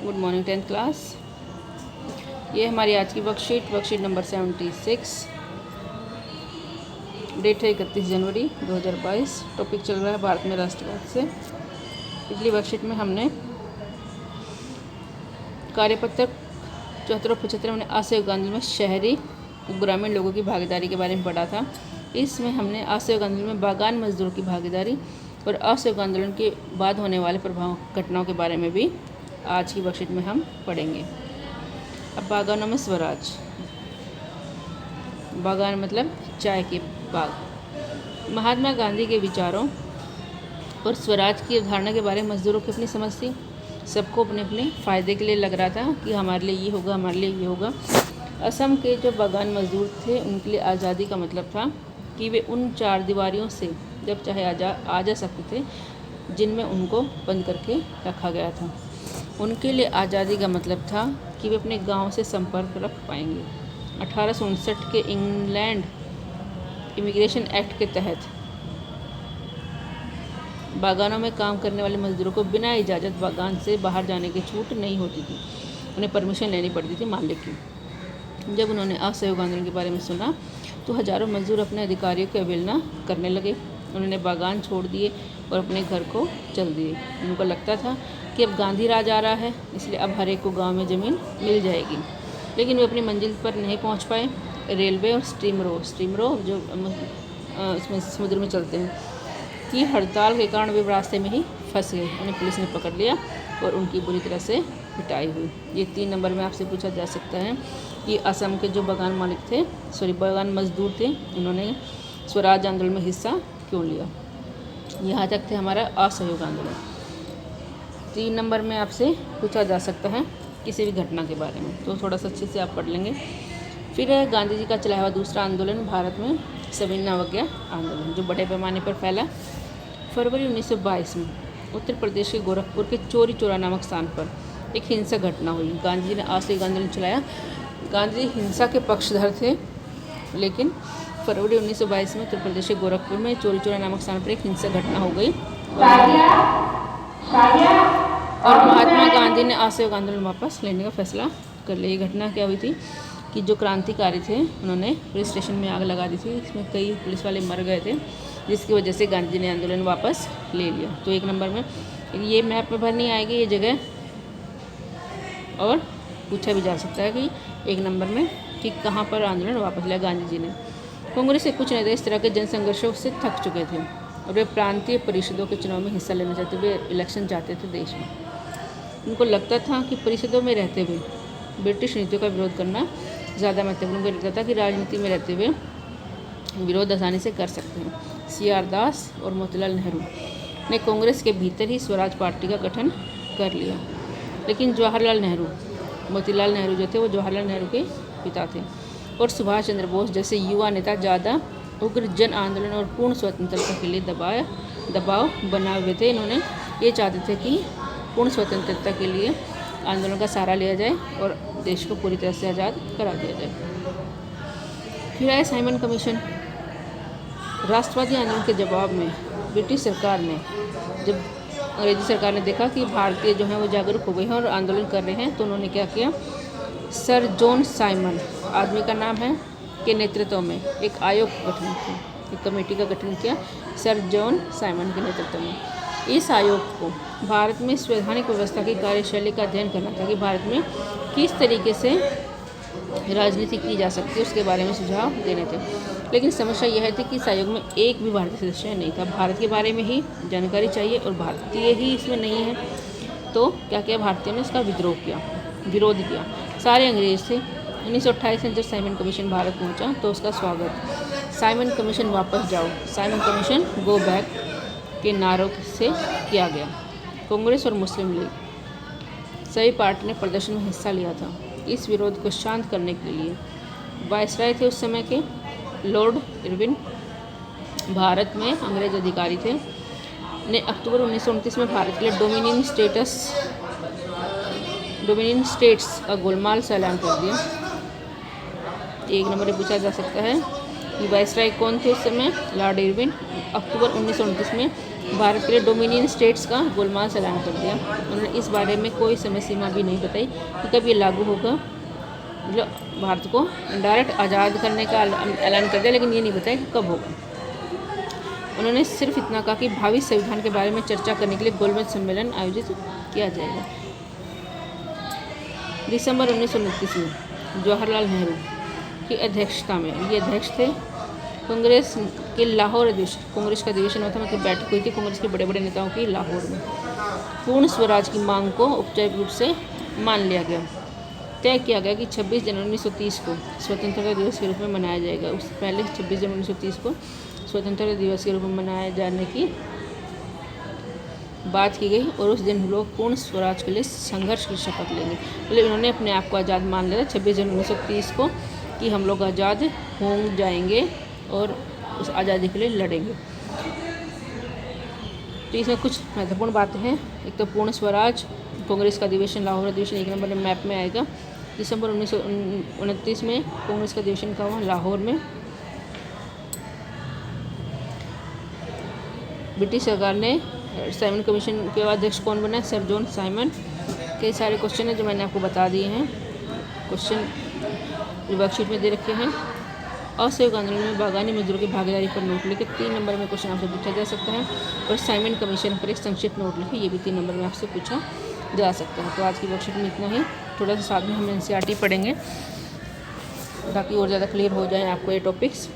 Good morning 10th class. ये हमारी आज की वर्कशीट नंबर 76। डेट है 31 जनवरी 2022। टॉपिक चल रहा है भारत में राष्ट्रवाद से। पिछली वर्कशीट में हमने कार्यपत्र 74 और 75 में असहयोग आंदोलन में शहरी ग्रामीण लोगों की भागीदारी के बारे में पढ़ा था। इसमें हमने असहयोग आंदोलन में बागान मजदूरों की भागीदारी और असहयोग आंदोलन के बाद होने वाले प्रभाव घटनाओं के बारे में भी आज की वर्कशीट में हम पढ़ेंगे। अब बागानों में स्वराज। बागान मतलब चाय के बाग। महात्मा गांधी के विचारों और स्वराज की अवधारणा के बारे में मजदूरों की अपनी समझ थी। सबको अपने अपने फ़ायदे के लिए लग रहा था कि हमारे लिए ये होगा, हमारे लिए ये होगा। असम के जो बागान मजदूर थे उनके लिए आज़ादी का मतलब था कि वे उन चार दीवारियों से जब चाहे आ जा सकते थे जिनमें उनको बंद करके रखा गया था। उनके लिए आज़ादी का मतलब था कि वे अपने गांव से संपर्क रख पाएंगे। 1859 के इंग्लैंड इमिग्रेशन एक्ट के तहत बागानों में काम करने वाले मजदूरों को बिना इजाज़त बागान से बाहर जाने की छूट नहीं होती थी। उन्हें परमिशन लेनी पड़ती थी मालिक की। जब उन्होंने असहयोग आंदोलन के बारे में सुना तो हजारों मजदूर अपने अधिकारियों की अवहेलना करने लगे। उन्होंने बागान छोड़ दिए और अपने घर को चल दिए। उनको लगता था कि अब गांधी राज आ रहा है, इसलिए अब हर एक को गांव में ज़मीन मिल जाएगी। लेकिन वे अपनी मंजिल पर नहीं पहुंच पाए। रेलवे और स्टीमरों जो इसमें समुद्र में चलते हैं की हड़ताल के कारण वे रास्ते में ही फंस गए। उन्हें पुलिस ने पकड़ लिया और उनकी बुरी तरह से पिटाई हुई। ये 3 नंबर में आपसे पूछा जा सकता है कि असम के जो बागान मजदूर थे उन्होंने स्वराज आंदोलन में हिस्सा क्यों लिया। यहाँ तक थे हमारा असहयोग आंदोलन। 3 नंबर में आपसे पूछा जा सकता है किसी भी घटना के बारे में, तो थोड़ा सा अच्छे से आप पढ़ लेंगे। फिर है गांधी जी का चलाया हुआ दूसरा आंदोलन भारत में सविनय अवज्ञा आंदोलन, जो बड़े पैमाने पर फैला। फरवरी 1922 में उत्तर प्रदेश के गोरखपुर के चोरी चौरा नामक स्थान पर एक हिंसक घटना हुई। गांधी जी ने असहयोग आंदोलन चलाया। गांधी जी हिंसा के पक्षधर थे, लेकिन फरवरी 1922 में उत्तर प्रदेश के गोरखपुर में चोरी चौरा नामक स्थान पर एक हिंसक घटना हो गई और महात्मा गांधी ने असहयोग आंदोलन वापस लेने का फैसला कर लिया। ये घटना क्या हुई थी कि जो क्रांतिकारी थे उन्होंने पुलिस स्टेशन में आग लगा दी थी। इसमें कई पुलिस वाले मर गए थे, जिसकी वजह से गांधी जी ने आंदोलन वापस ले लिया। तो 1 नंबर में ये मैप में भर नहीं आएगी ये जगह, और पूछा भी जा सकता है कि 1 नंबर में कि कहाँ पर आंदोलन वापस लिया गांधी जी ने। कांग्रेस के कुछ नेता इस तरह के जनसंघर्षों से थक चुके थे और वे प्रांतीय परिषदों के चुनाव में हिस्सा लेना चाहते, वे इलेक्शन चाहते थे देश में। उनको लगता था कि परिषदों में रहते हुए ब्रिटिश नीतियों का विरोध करना ज़्यादा महत्वपूर्ण। उनको लगता था कि राजनीति में रहते हुए विरोध आसानी से कर सकते हैं। CR दास और मोतीलाल नेहरू ने कांग्रेस के भीतर ही स्वराज पार्टी का गठन कर लिया। लेकिन मोतीलाल नेहरू जो थे वो जवाहरलाल नेहरू के पिता थे, और सुभाष चंद्र बोस जैसे युवा नेता ज़्यादा उग्र जन आंदोलन और पूर्ण स्वतंत्रता के लिए दबाव बना हुए थे। इन्होंने ये चाहते थे कि पूर्ण स्वतंत्रता के लिए आंदोलन का सहारा लिया जाए और देश को पूरी तरह से आज़ाद करा दिया जाए। फिर आए साइमन कमीशन। राष्ट्रवादी आंदोलन के जवाब में ब्रिटिश सरकार ने, जब अंग्रेजी सरकार ने देखा कि भारतीय जो हैं वो जागरूक हो गए हैं और आंदोलन कर रहे हैं, तो उन्होंने क्या किया, सर जॉन साइमन आदमी का नाम है के नेतृत्व में एक आयोग का गठन किया, एक कमेटी का गठन किया सर जॉन साइमन के नेतृत्व में। इस आयोग को भारत में संवैधानिक व्यवस्था की कार्यशैली का अध्ययन करना था कि भारत में किस तरीके से राजनीति की जा सकती है, उसके बारे में सुझाव देने थे। लेकिन समस्या यह थी कि इस आयोग में एक भी भारतीय सदस्य नहीं था। भारत के बारे में ही जानकारी चाहिए और भारतीय ही इसमें नहीं है। तो क्या किया, भारतीयों ने इसका विरोध किया। सारे अंग्रेज थे। 1928 में जब साइमन कमीशन भारत पहुंचा तो उसका स्वागत साइमन कमीशन वापस जाओ, साइमन कमीशन गो बैक के नारों से किया गया। कांग्रेस और मुस्लिम लीग सभी पार्टी ने प्रदर्शन में हिस्सा लिया था। इस विरोध को शांत करने के लिए वायसराय थे उस समय के लॉर्ड इरविन, भारत में अंग्रेज अधिकारी थे, ने अक्टूबर 1929 में भारत के लिए डोमिनियन स्टेट्स का गोलमाल से ऐलान कर दिया। 1 नंबर में पूछा जा सकता है कि वायसराय कौन थे उस समय, लॉर्ड इरविन। अक्टूबर 1929 में भारत के लिए डोमिनियन स्टेट्स का गोलमाल ऐलान कर दिया। उन्होंने इस बारे में कोई समय सीमा भी नहीं बताई कि कब ये लागू होगा। मतलब भारत को डायरेक्ट आज़ाद करने का ऐलान कर दिया, लेकिन ये नहीं बताया कि कब होगा। उन्होंने सिर्फ इतना कहा कि भावी संविधान के बारे में चर्चा करने के लिए गोलमेज सम्मेलन आयोजित किया जाएगा। दिसंबर 1929 में जवाहरलाल नेहरू की अध्यक्षता में, ये अध्यक्ष थे, कांग्रेस के लाहौर अधिवेशन, कांग्रेस का अधिवेशन हुआ था, मतलब बैठक हुई थी कांग्रेस के बड़े बड़े नेताओं की लाहौर में। पूर्ण स्वराज की मांग को औपचारिक रूप से मान लिया गया। तय किया गया कि 26 जनवरी 1930 को स्वतंत्रता दिवस के रूप में मनाया जाएगा। उससे पहले 26 जनवरी 1930 को स्वतंत्रता दिवस के रूप में मनाए जाने की बात की गई और उस दिन लोग पूर्ण स्वराज के लिए संघर्ष की शपथ लेंगे। मतलब इन्होंने अपने आप को आज़ाद मान लिया था 26 जनवरी 1930 को कि हम लोग आज़ाद हो जाएंगे और उस आज़ादी के लिए लड़ेंगे। तो इसमें कुछ महत्वपूर्ण बातें हैं। एक तो पूर्ण स्वराज, कांग्रेस का अधिवेशन, लाहौर अधिवेशन 1 नंबर मैप में आएगा। दिसंबर 1929 में कांग्रेस का अधिवेशन का हुआ लाहौर में। ब्रिटिश सरकार ने साइमन कमीशन के अध्यक्ष कौन बना है? Sir John Simon. कई सारे क्वेश्चन हैं जो मैंने आपको बता दिए हैं। क्वेश्चन वर्कशीट में दे रखे हैं। असहयोग आंदोलन में बागानी मजदूरों की भागीदारी पर नोट लिखे, 3 नंबर में क्वेश्चन आपसे पूछा जा सकता है। और साइमन कमीशन पर एक संक्षिप्त नोट लिखे, ये भी 3 नंबर में आपसे पूछा जा सकता है। तो आज की वर्कशीट में इतना ही। थोड़ा सा साथ में हम NCERT पढ़ेंगे ताकि और ज़्यादा क्लियर हो जाए आपको ये टॉपिक्स।